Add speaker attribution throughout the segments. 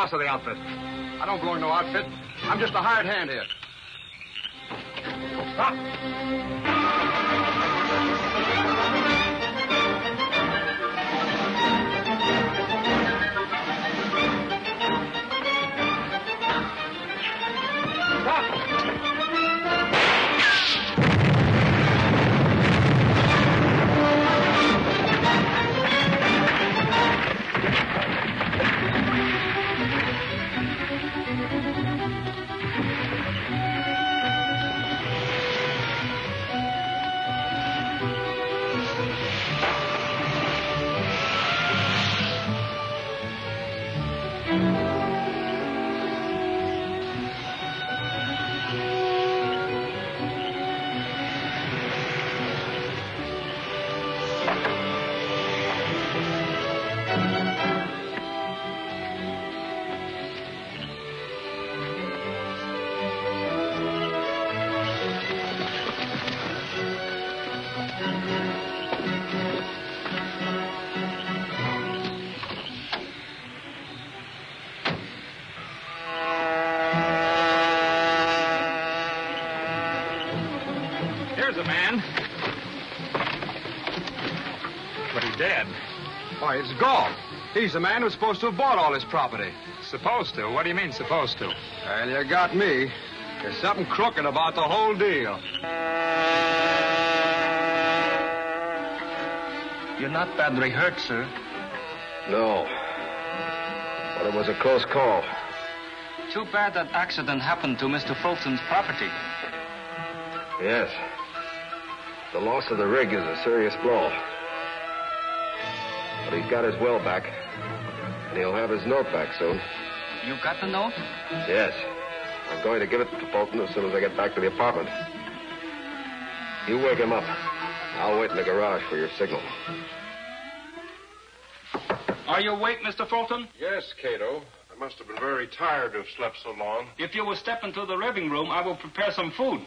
Speaker 1: boss of the outfit.
Speaker 2: I don't belong to no outfit. I'm just a hired hand here.
Speaker 1: Stop!
Speaker 3: There's a man. But he's dead.
Speaker 2: Why, it's Gall. He's the man who's supposed to have bought all this property.
Speaker 3: Supposed to? What do you mean, supposed to?
Speaker 2: Well, you got me. There's something crooked about the whole deal.
Speaker 4: You're not badly hurt, sir.
Speaker 5: No. But it was a close call.
Speaker 4: Too bad that accident happened to Mr. Fulton's property.
Speaker 5: Yes. The loss of the rig is a serious blow. But he's got his well back. And he'll have his note back soon.
Speaker 4: You got the note?
Speaker 5: Yes. I'm going to give it to Fulton as soon as I get back to the apartment. You wake him up. I'll wait in the garage for your signal.
Speaker 3: Are you awake, Mr. Fulton?
Speaker 6: Yes, Cato. I must have been very tired to have slept so long.
Speaker 3: If you will step into the living room, I will prepare some food.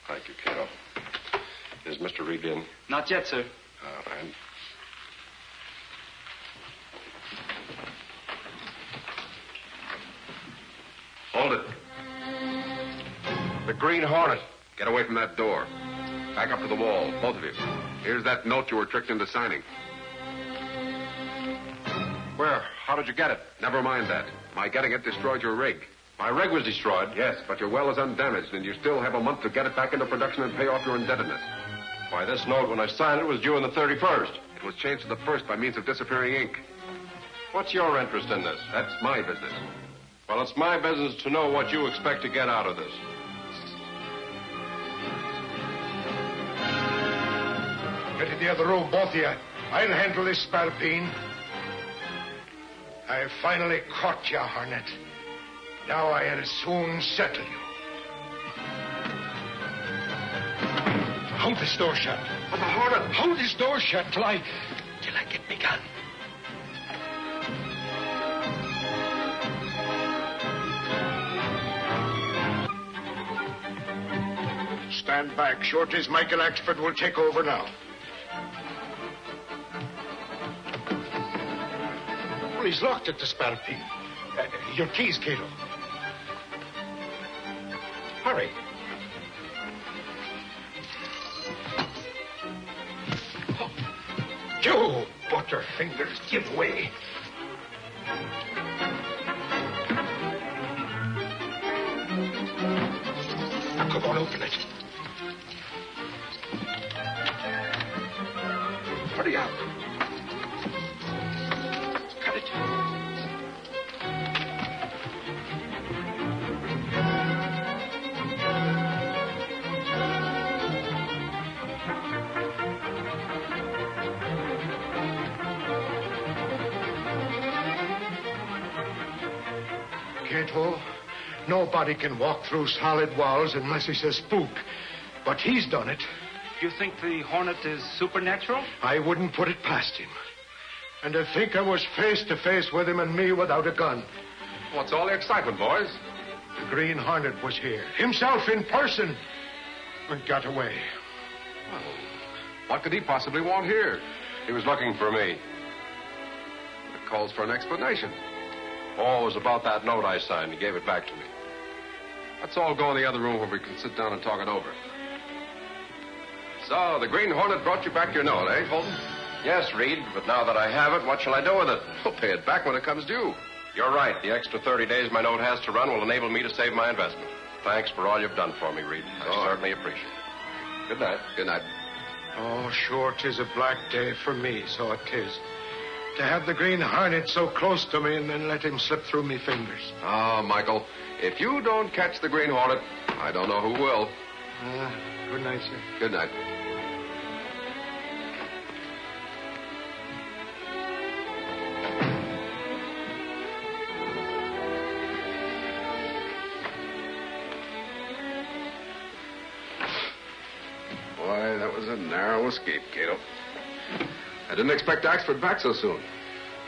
Speaker 6: Thank you, Cato. Is Mr. Reed in?
Speaker 3: Not yet, sir.
Speaker 6: And... Hold it. The Green Hornet.
Speaker 7: Get away from that door. Back up to the wall, both of you. Here's that note you were tricked into signing.
Speaker 6: Where? How did you get it?
Speaker 7: Never mind that. My getting it destroyed your rig.
Speaker 6: My rig was destroyed.
Speaker 7: Yes, but your well is undamaged, and you still have a month to get it back into production and pay off your indebtedness.
Speaker 6: Why, this note, when I signed it, was due on the 31st.
Speaker 7: It was changed to the 1st by means of disappearing ink.
Speaker 6: What's your interest in this?
Speaker 7: That's my business.
Speaker 6: Well, it's my business to know what you expect to get out of this.
Speaker 8: Get in the other room, both of you. I'll handle this spalpeen. I finally caught you, Hornet. Now I'll soon settle you. Hold this door shut.
Speaker 6: But the Hornet...
Speaker 8: Hold this door shut till I get me gun. Stand back. Short as Michael Axford will take over now. Well, he's locked at the spalpeen. Your keys, Cato. Hurry. Oh. You butterfingers, give way. Now, come on, open it. Hurry up. Cut it. Cato, nobody can walk through solid walls unless he's a spook. But he's done it.
Speaker 3: You think the Hornet is supernatural?
Speaker 8: I wouldn't put it past him. And to think I was face to face with him and me without a gun.
Speaker 7: What's all the excitement, boys?
Speaker 8: The Green Hornet was here, himself in person, and got away.
Speaker 7: Well, what could he possibly want here?
Speaker 6: He was looking for me.
Speaker 7: It calls for an explanation.
Speaker 6: Oh, it was about that note I signed. He gave it back to me.
Speaker 7: Let's all go in the other room where we can sit down and talk it over. So, the Green Hornet brought you back your note, eh, Fulton?
Speaker 6: Yes, Reed, but now that I have it, what shall I do with it?
Speaker 7: We'll pay it back when it comes due.
Speaker 6: You're right. The extra 30 days my note has to run will enable me to save my investment. Thanks for all you've done for me, Reed. I certainly appreciate it. Good night.
Speaker 7: Good night.
Speaker 8: Oh, sure, 'tis a black day for me, so it is. To have the Green Hornet so close to me and then let him slip through me fingers.
Speaker 7: Oh, Michael, if you don't catch the Green Hornet, I don't know who will.
Speaker 8: Good night, sir.
Speaker 7: Good night. Boy, that was a narrow escape, Cato. I didn't expect Axford back so soon.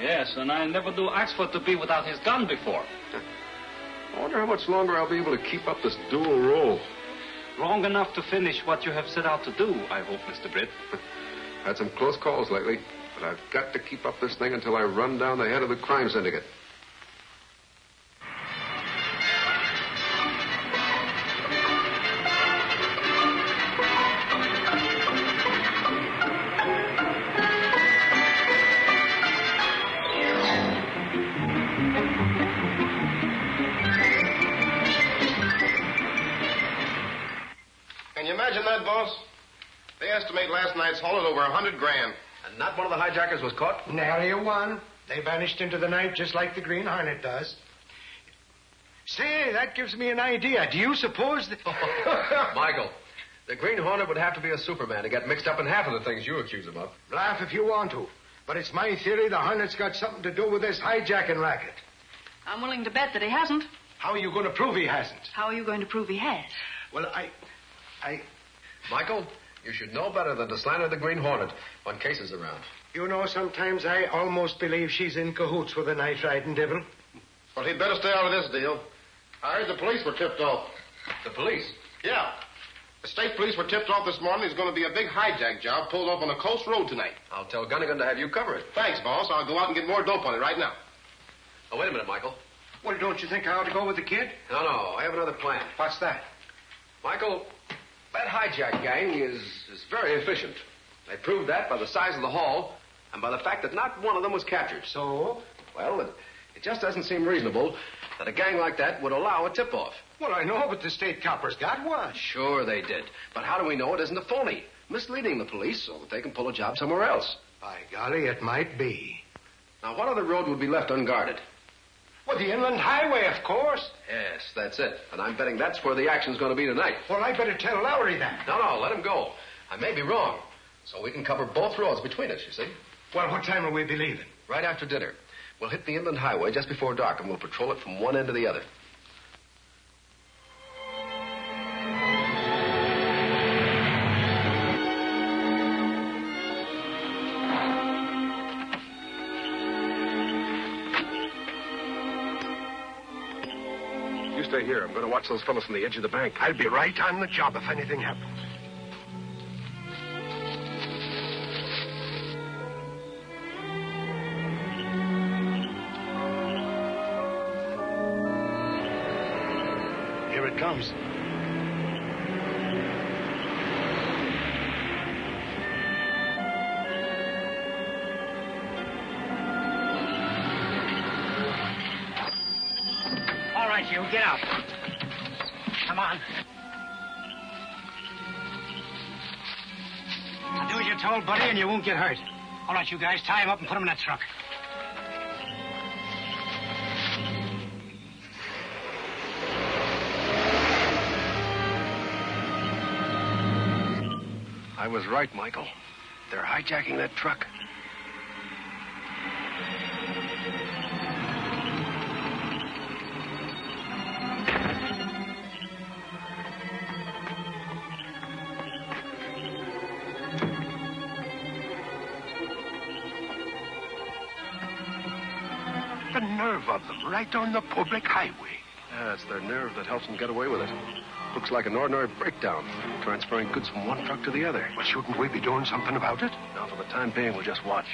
Speaker 4: Yes, and I never knew Axford to be without his gun before.
Speaker 7: I wonder how much longer I'll be able to keep up this dual role.
Speaker 4: Long enough to finish what you have set out to do, I hope, Mr. Britt.
Speaker 7: Had some close calls lately, but I've got to keep up this thing until I run down the head of the crime syndicate.
Speaker 5: Can you imagine that, boss? They estimate last night's haul at over $100 grand.
Speaker 1: And not one of the hijackers was caught?
Speaker 8: Nary a one. They vanished into the night just like the Green Hornet does. Say, that gives me an idea. Do you suppose that...
Speaker 1: Michael, the Green Hornet would have to be a Superman to get mixed up in half of the things you accuse him of.
Speaker 8: Laugh if you want to. But it's my theory the Hornet's got something to do with this hijacking racket.
Speaker 9: I'm willing to bet that he hasn't.
Speaker 8: How are you going to prove he hasn't?
Speaker 9: How are you going to prove he has?
Speaker 8: Well,
Speaker 1: Michael, you should know better than to slander the Green Hornet when Case is around.
Speaker 8: You know, sometimes I almost believe she's in cahoots with the knife-riding devil.
Speaker 5: Well, he'd better stay out of this deal. I heard the police were tipped off.
Speaker 1: The police?
Speaker 5: Yeah. The state police were tipped off this morning. There's going to be a big hijack job pulled off on the coast road tonight.
Speaker 1: I'll tell Gunnigan to have you cover it.
Speaker 5: Thanks, boss. I'll go out and get more dope on it right now.
Speaker 1: Oh, wait a minute, Michael.
Speaker 8: Well, don't you think I ought to go with the kid?
Speaker 1: No, I have another plan.
Speaker 8: What's that?
Speaker 1: Michael, that hijack gang is very efficient. They proved that by the size of the haul and by the fact that not one of them was captured.
Speaker 8: So?
Speaker 1: Well, it just doesn't seem reasonable that a gang like that would allow a tip-off.
Speaker 8: Well, I know, but the state coppers got one.
Speaker 1: Sure they did. But how do we know it isn't a phony? Misleading the police so that they can pull a job somewhere else.
Speaker 8: By golly, it might be.
Speaker 1: Now, what other road would be left unguarded?
Speaker 8: Well, the inland highway, of course.
Speaker 1: Yes, that's it. And I'm betting that's where the action's going to be tonight.
Speaker 8: Well, I better tell Lowry that.
Speaker 1: No, let him go. I may be wrong. So we can cover both roads between us, you see.
Speaker 8: Well, what time will we be leaving?
Speaker 1: Right after dinner. We'll hit the inland highway just before dark, and we'll patrol it from one end to the other.
Speaker 7: You stay here. I'm going to watch those fellows from the edge of the bank.
Speaker 8: I'll be right on the job if anything happens. Here it comes.
Speaker 10: All right, you, get out. Come on. Now do as you're told, buddy, and you won't get hurt. All right, you guys, tie him up and put him in that truck.
Speaker 7: I was right, Michael. They're hijacking that truck.
Speaker 8: The nerve of them, right on the public highway.
Speaker 5: Yeah, it's their nerve that helps them get away with it. Looks like an ordinary breakdown, transferring goods from one truck to the other.
Speaker 8: But shouldn't we be doing something about it?
Speaker 5: Now, for the time being, we'll just watch.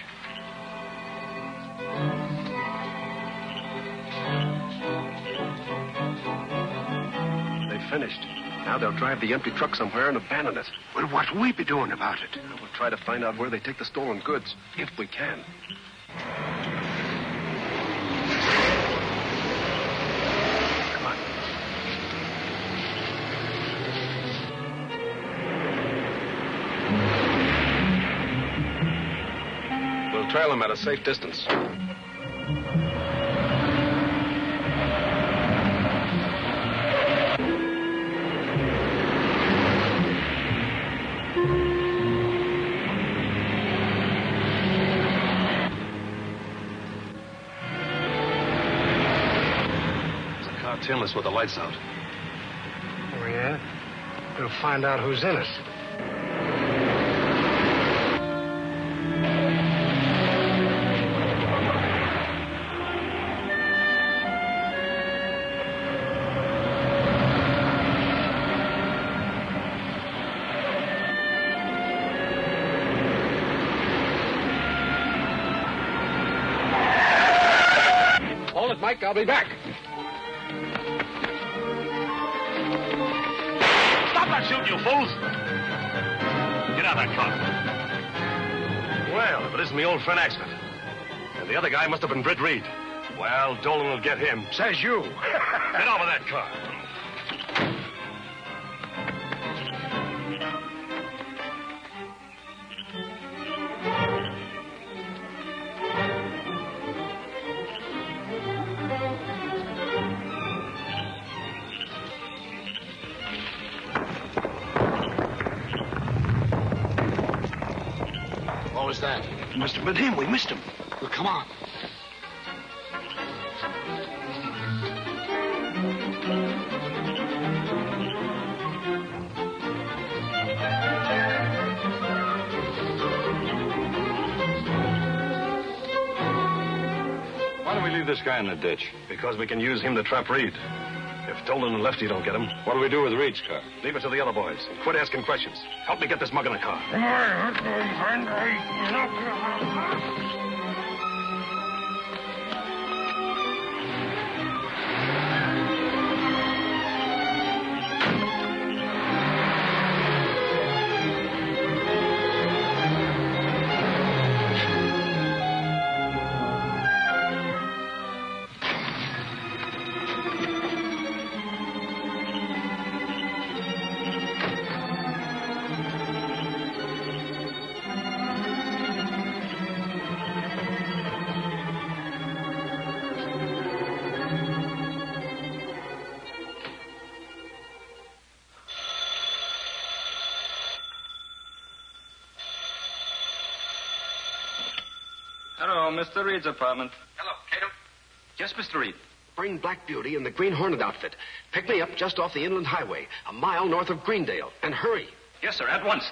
Speaker 5: They finished. Now they'll drive the empty truck somewhere and abandon it.
Speaker 8: Well, what'll we be doing about it?
Speaker 5: We'll try to find out where they take the stolen goods, if we can. Come on. We'll trail them at a safe distance. Tinless with the lights out.
Speaker 8: Oh, yeah? We'll find out who's in it.
Speaker 5: Hold it, Mike. I'll be back.
Speaker 11: Shoot, you fools! Get out of that car.
Speaker 5: Well, if it isn't my old friend Accident. And the other guy must have been Britt Reed. Well, Dolan will get him.
Speaker 8: Says you.
Speaker 11: Get out of that car.
Speaker 8: That? It must have been him. We missed him.
Speaker 10: Well, come on.
Speaker 5: Why don't we leave this guy in the ditch? Because we can use him to trap Reed. If Dolan and Lefty don't get him, what do we do with Reed's car? Leave it to the other boys. Quit asking questions. Help me get this mug in the car.
Speaker 4: Hello, Mr. Reed's apartment.
Speaker 1: Hello, Cato.
Speaker 4: Yes, Mr. Reed.
Speaker 1: Bring Black Beauty in the Green Hornet outfit. Pick me up just off the inland highway, a mile north of Greendale. And hurry.
Speaker 4: Yes, sir, at once.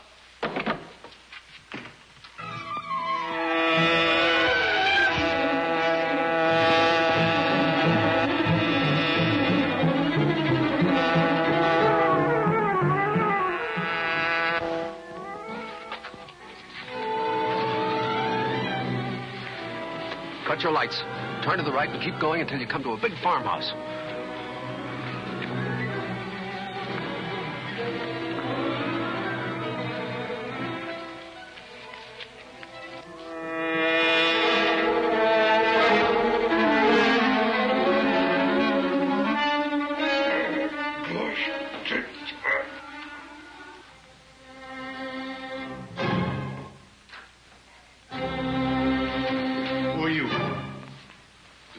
Speaker 1: Cut your lights. Turn to the right and keep going until you come to a big farmhouse.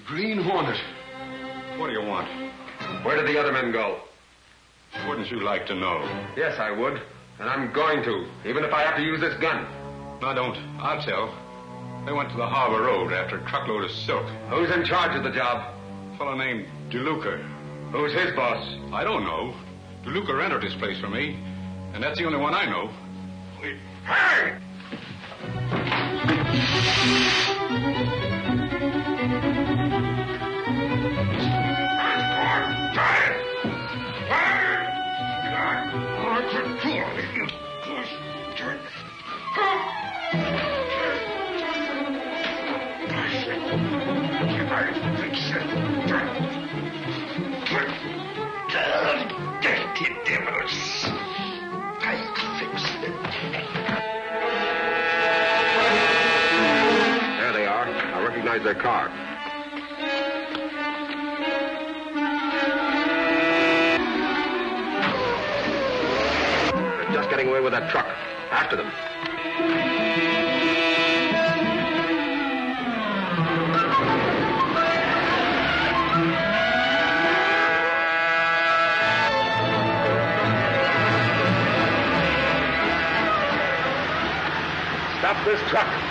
Speaker 2: Green Hornet.
Speaker 7: What do you want?
Speaker 2: Where did the other men go?
Speaker 7: Wouldn't you like to know?
Speaker 2: Yes, I would. And I'm going to, even if I have to use this gun.
Speaker 7: No, don't. I'll tell. They went to the Harbor Road after a truckload of silk.
Speaker 2: Who's in charge of the job?
Speaker 7: A fellow named DeLuca.
Speaker 2: Who's his boss?
Speaker 7: I don't know. DeLuca rented this place for me, and that's the only one I know.
Speaker 2: Hey!
Speaker 8: Dirty devils. I'll fix them.
Speaker 7: There they are. I recognize their car. They're just getting away with that truck. After them.
Speaker 5: Stop this truck.